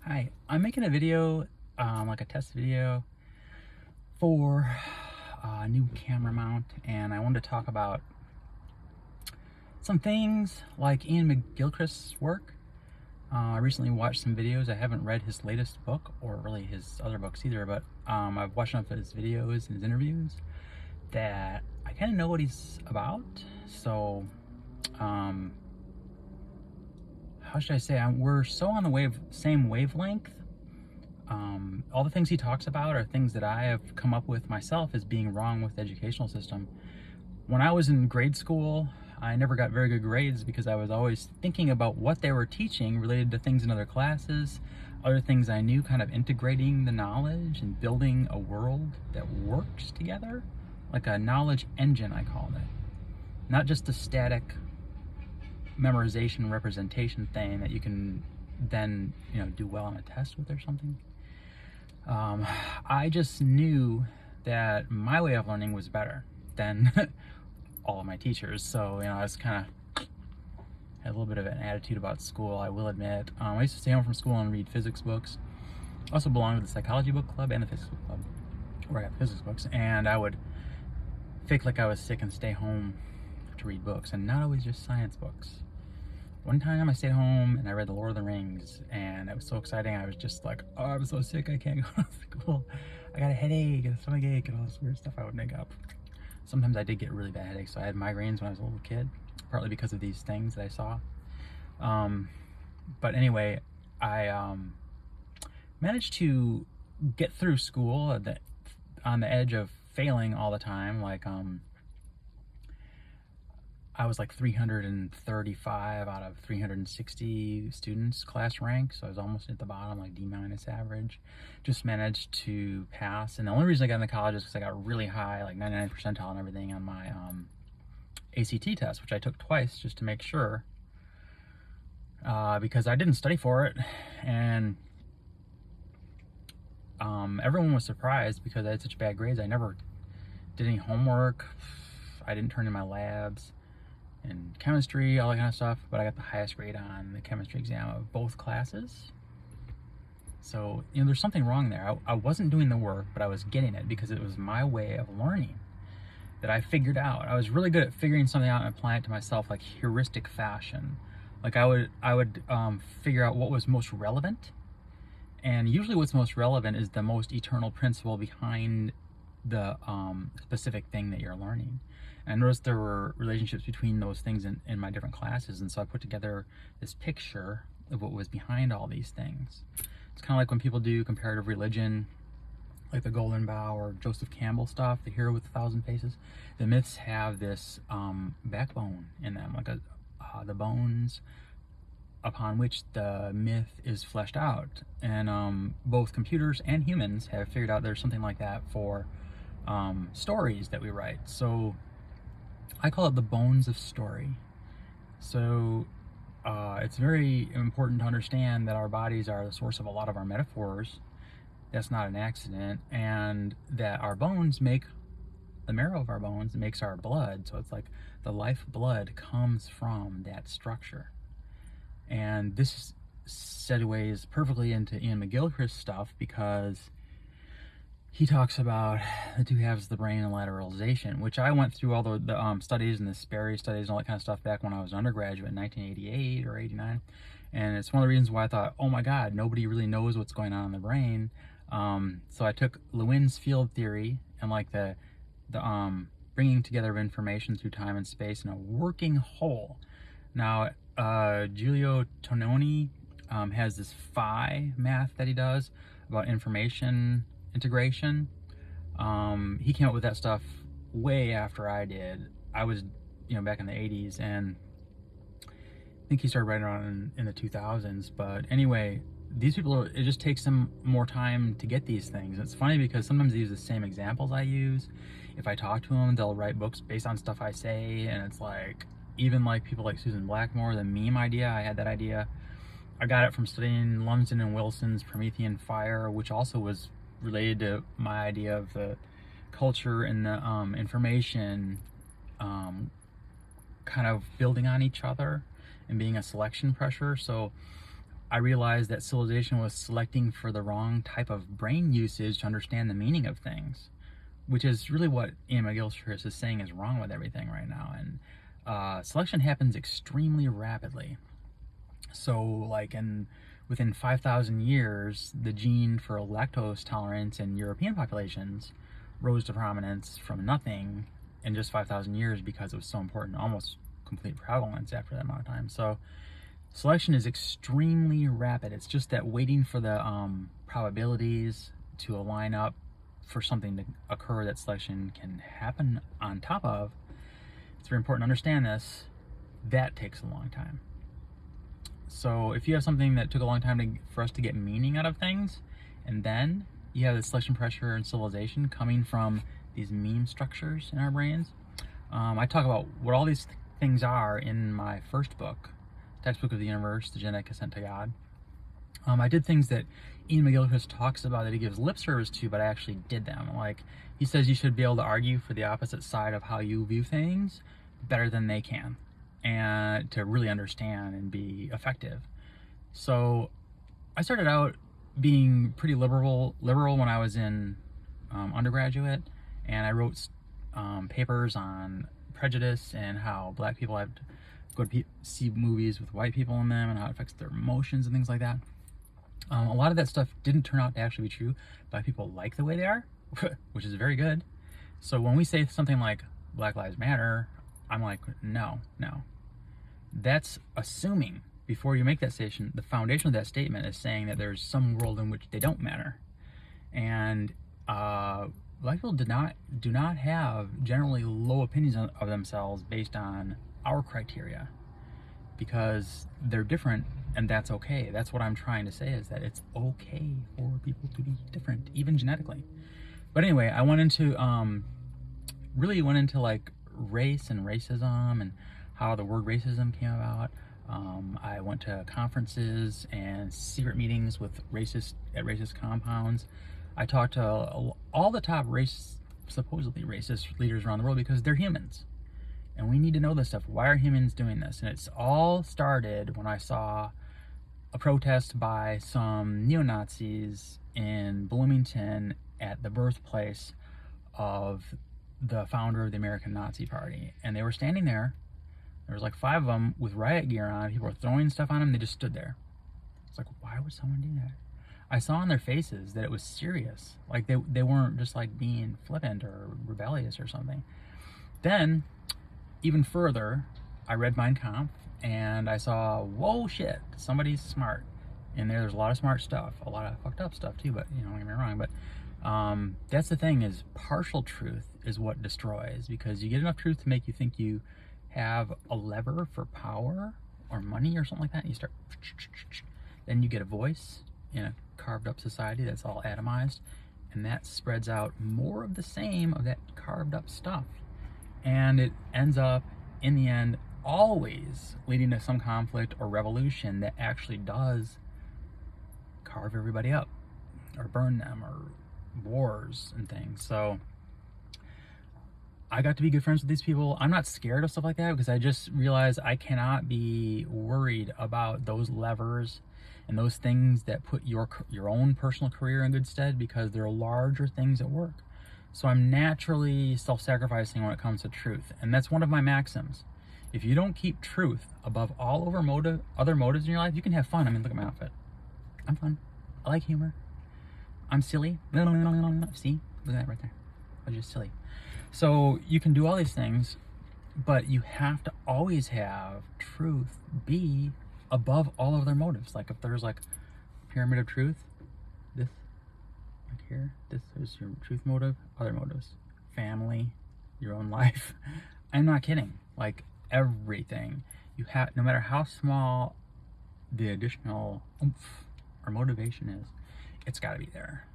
Hi, I'm making a video, like a test video for a new camera mount, and I wanted to talk about some things like Ian McGilchrist's work. I recently watched some videos. I haven't read his latest book, or really his other books either, but I've watched enough of his videos and his interviews that I kind of know what he's about. So, how should I say? We're so on the same wavelength. All the things he talks about are things that I have come up with myself as being wrong with the educational system. When I was in grade school, I never got very good grades because I was always thinking about what they were teaching related to things in other classes, other things I knew, kind of integrating the knowledge and building a world that works together, like a knowledge engine, I called it. Not just a static memorization representation thing that you can then, do well on a test with or something. I just knew that my way of learning was better than all of my teachers. So, I was kind of had a little bit of an attitude about school, I will admit. I used to stay home from school and read physics books. I also belonged to the psychology book club and the physics book club, where I got physics books, and I would fake like I was sick and stay home to read books, and not always just science books. One time I stayed home and I read The Lord of the Rings, and it was so exciting. I was just like, oh, I'm so sick, I can't go to school. I got a headache and a stomach ache and all this weird stuff I would make up. Sometimes I did get really bad headaches, so I had migraines when I was a little kid, partly because of these things that I saw. But anyway, I managed to get through school on the edge of failing all the time. I was like 335 out of 360 students class rank, so I was almost at the bottom, like D- average. Just managed to pass, and the only reason I got into college is because I got really high, like 99 percentile and everything on my ACT test, which I took twice just to make sure, because I didn't study for it, and everyone was surprised because I had such bad grades. I never did any homework, I didn't turn in my labs and chemistry, all that kind of stuff, but I got the highest grade on the chemistry exam of both classes. So, there's something wrong there. I wasn't doing the work, but I was getting it because it was my way of learning that I figured out. I was really good at figuring something out and applying it to myself, like heuristic fashion. Like I would figure out what was most relevant, and usually what's most relevant is the most eternal principle behind the specific thing that you're learning. And I noticed there were relationships between those things in my different classes, and so I put together this picture of what was behind all these things. It's kind of like when people do comparative religion, like the Golden Bough or Joseph Campbell stuff, the Hero with a Thousand Faces. The myths have this backbone in them, like the bones upon which the myth is fleshed out. And both computers and humans have figured out there's something like that for stories that we write. So I call it the bones of story. So it's very important to understand that our bodies are the source of a lot of our metaphors. That's not an accident. And that our bones make the marrow of our bones, makes our blood. So it's like the lifeblood comes from that structure. And this segues perfectly into Ian McGilchrist stuff, because he talks about the two halves of the brain and lateralization, which I went through all the studies and the Sperry studies and all that kind of stuff back when I was an undergraduate in 1988 or 89. And it's one of the reasons why I thought, oh my God, nobody really knows what's going on in the brain. So I took Lewin's field theory and like the bringing together of information through time and space in a working whole. Now, Giulio Tononi has this phi math that he does about information integration. He came up with that stuff way after I did. I was, back in the 80s, and I think he started writing around in the 2000s. But anyway, these people, it just takes them more time to get these things. It's funny because sometimes they use the same examples I use. If I talk to them, they'll write books based on stuff I say, and it's like, even like people like Susan Blackmore, the meme idea, I had that idea. I got it from studying Lumsden and Wilson's Promethean Fire, which also was related to my idea of the culture and the information kind of building on each other and being a selection pressure. So I realized that civilization was selecting for the wrong type of brain usage to understand the meaning of things, which is really what Ian McGilchrists is saying is wrong with everything right now. And selection happens extremely rapidly. So, like within 5,000 years, the gene for lactose tolerance in European populations rose to prominence from nothing in just 5,000 years because it was so important, almost complete prevalence after that amount of time. So selection is extremely rapid. It's just that waiting for the probabilities to align up for something to occur that selection can happen on top of. It's very important to understand this. That takes a long time. So if you have something that took a long time for us to get meaning out of things, and then you have the selection pressure and civilization coming from these meme structures in our brains. I talk about what all these things are in my first book, Textbook of the Universe, The Genetic Ascent to God. I did things that Ian McGilchrist talks about that he gives lip service to, but I actually did them. Like, he says you should be able to argue for the opposite side of how you view things better than they can, and to really understand and be effective. So I started out being pretty liberal when I was in undergraduate, and I wrote papers on prejudice and how black people have to go to see movies with white people in them and how it affects their emotions and things like that. A lot of that stuff didn't turn out to actually be true. Black people like the way they are, which is very good. So when we say something like Black Lives Matter, I'm like, no. That's assuming, before you make that statement, the foundation of that statement is saying that there's some world in which they don't matter. And black people do not have generally low opinions of themselves based on our criteria, because they're different, and that's okay. That's what I'm trying to say, is that it's okay for people to be different, even genetically. But anyway, I went into really went into like race and racism and how the word racism came about. I went to conferences and secret meetings with racist compounds. I talked to all the top supposedly racist leaders around the world, because they're humans. And we need to know this stuff. Why are humans doing this? And it's all started when I saw a protest by some neo-Nazis in Bloomington at the birthplace of the founder of the American Nazi Party. And they were standing there. There was like 5 of them with riot gear on. People were throwing stuff on them. They just stood there. It's like, why would someone do that? I saw on their faces that it was serious. Like they weren't just like being flippant or rebellious or something. Then, even further, I read Mein Kampf, and I saw, whoa, shit, somebody's smart. And there's a lot of smart stuff, a lot of fucked up stuff too, but don't get me wrong. But that's the thing, is partial truth is what destroys, because you get enough truth to make you think you have a lever for power or money or something like that, and you start, then you get a voice in a carved up society that's all atomized, and that spreads out more of the same of that carved up stuff. And it ends up, in the end, always leading to some conflict or revolution that actually does carve everybody up or burn them, or wars and things. So I got to be good friends with these people. I'm not scared of stuff like that, because I just realized I cannot be worried about those levers and those things that put your own personal career in good stead, because there are larger things at work. So I'm naturally self-sacrificing when it comes to truth. And that's one of my maxims. If you don't keep truth above all other motives in your life, you can have fun. I mean, look at my outfit. I'm fun. I like humor. I'm silly. See? Look at that right there. I was just silly. So you can do all these things, but you have to always have truth be above all other motives. Like if there's like a pyramid of truth, this here, this is your truth motive, other motives, family, your own life. I'm not kidding. Like everything you have, no matter how small the additional oomph or motivation is, it's got to be there.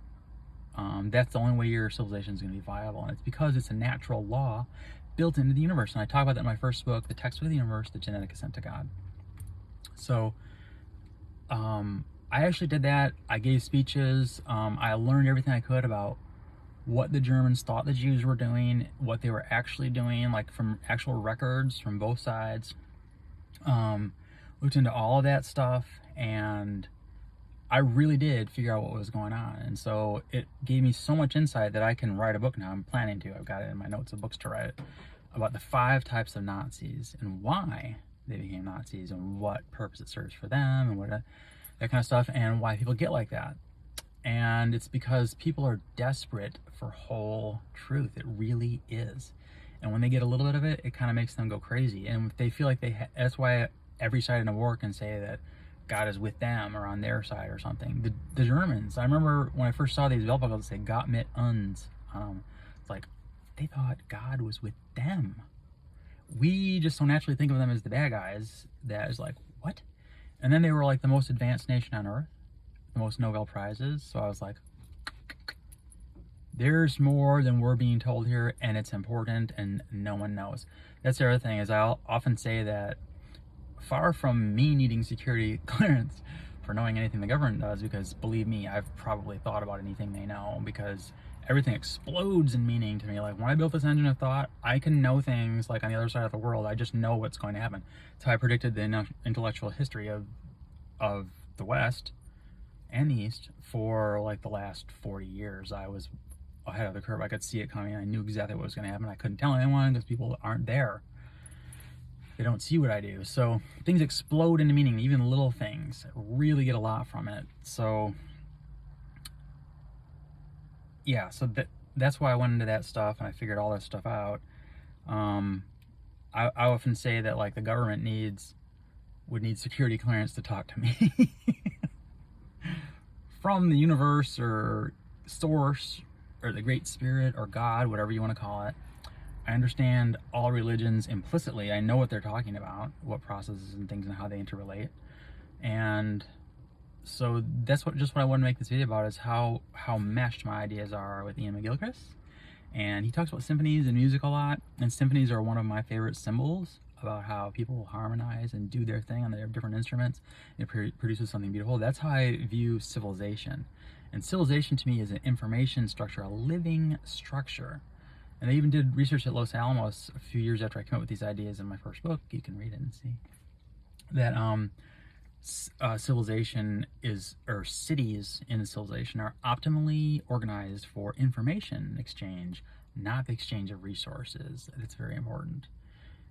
That's the only way your civilization is going to be viable, and it's because it's a natural law built into the universe. And I talk about that in my first book, The Textbook of the Universe, The Genetic Ascent to God. So I actually did that. I gave speeches. I learned everything I could about what the Germans thought the Jews were doing, what they were actually doing, like from actual records from both sides. Looked into all of that stuff, and I really did figure out what was going on. And so it gave me so much insight that I can write a book now. I'm planning to. I've got it in my notes of books to write, about the 5 types of Nazis and why they became Nazis and what purpose it serves for them and what that kind of stuff, and why people get like that. And it's because people are desperate for whole truth. It really is. And when they get a little bit of it, it kind of makes them go crazy. And if they feel like that's why every side in a war can say that God is with them or on their side or something. The Germans, I remember when I first saw these belt buckles that say Gott mit uns. It's like they thought God was with them. We just so naturally think of them as the bad guys that is like, what? And then they were like the most advanced nation on earth, the most Nobel Prizes. So I was like, there's more than we're being told here, and it's important, and no one knows. That's the other thing, is I'll often say that far from me needing security clearance for knowing anything the government does, because believe me, I've probably thought about anything they know, because everything explodes in meaning to me. Like when I built this engine of thought, I can know things like on the other side of the world. I just know what's going to happen. That's how I predicted the intellectual history of the West and the East for like the last 40 years. I was ahead of the curve. I could see it coming. I knew exactly what was going to happen. I couldn't tell anyone because people aren't there. They don't see what I do. So things explode into meaning, even little things. Really get a lot from it. So yeah, so that's why I went into that stuff, and I figured all that stuff out. I often say that like the government would need security clearance to talk to me from the universe or source or the Great Spirit or God, whatever you want to call it. I understand all religions implicitly. I know what they're talking about, what processes and things and how they interrelate. And so that's what I wanted to make this video about, is how meshed my ideas are with Ian McGilchrists. And he talks about symphonies and music a lot, and symphonies are one of my favorite symbols about how people harmonize and do their thing on their different instruments. It produces something beautiful. That's how I view civilization. And civilization to me is an information structure, a living structure. And they even did research at Los Alamos a few years after I came up with these ideas in my first book. You can read it and see that civilization or cities in civilization are optimally organized for information exchange, not the exchange of resources. It's very important.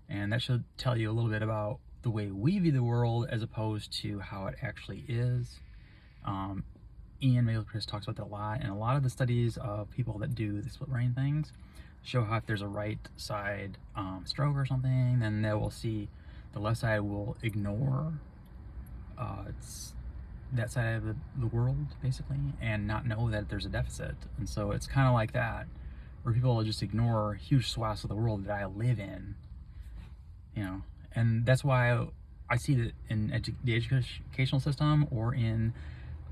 And that should tell you a little bit about the way we view the world as opposed to how it actually is. Ian McGilchrist talks about that a lot, and a lot of the studies of people that do the split brain things show how if there's a right side stroke or something, then they will see the left side will ignore it's that side of the world, basically, and not know that there's a deficit. And so it's kind of like that, where people will just ignore huge swaths of the world that I live in, you know. And that's why I see that in the educational system or in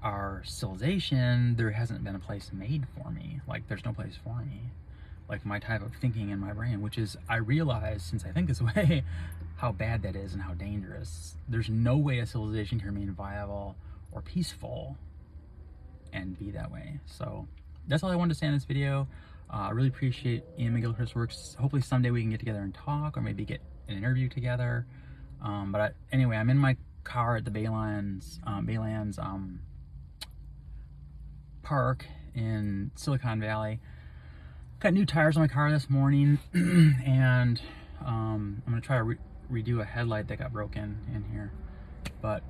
our civilization, there hasn't been a place made for me. Like, there's no place for me. Like, my type of thinking in my brain, which is, I realize, since I think this way, how bad that is and how dangerous. There's no way a civilization can remain viable or peaceful and be that way. So that's all I wanted to say in this video. I really appreciate Ian McGilchrist's works. Hopefully someday we can get together and talk, or maybe get an interview together. Anyway, I'm in my car at the Baylands Park in Silicon Valley. Got new tires on my car this morning, and I'm gonna try to redo a headlight that got broken in here. But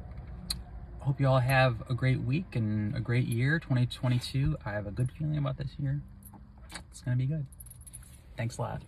hope you all have a great week and a great year, 2022. I have a good feeling about this year. It's gonna be good. Thanks a lot.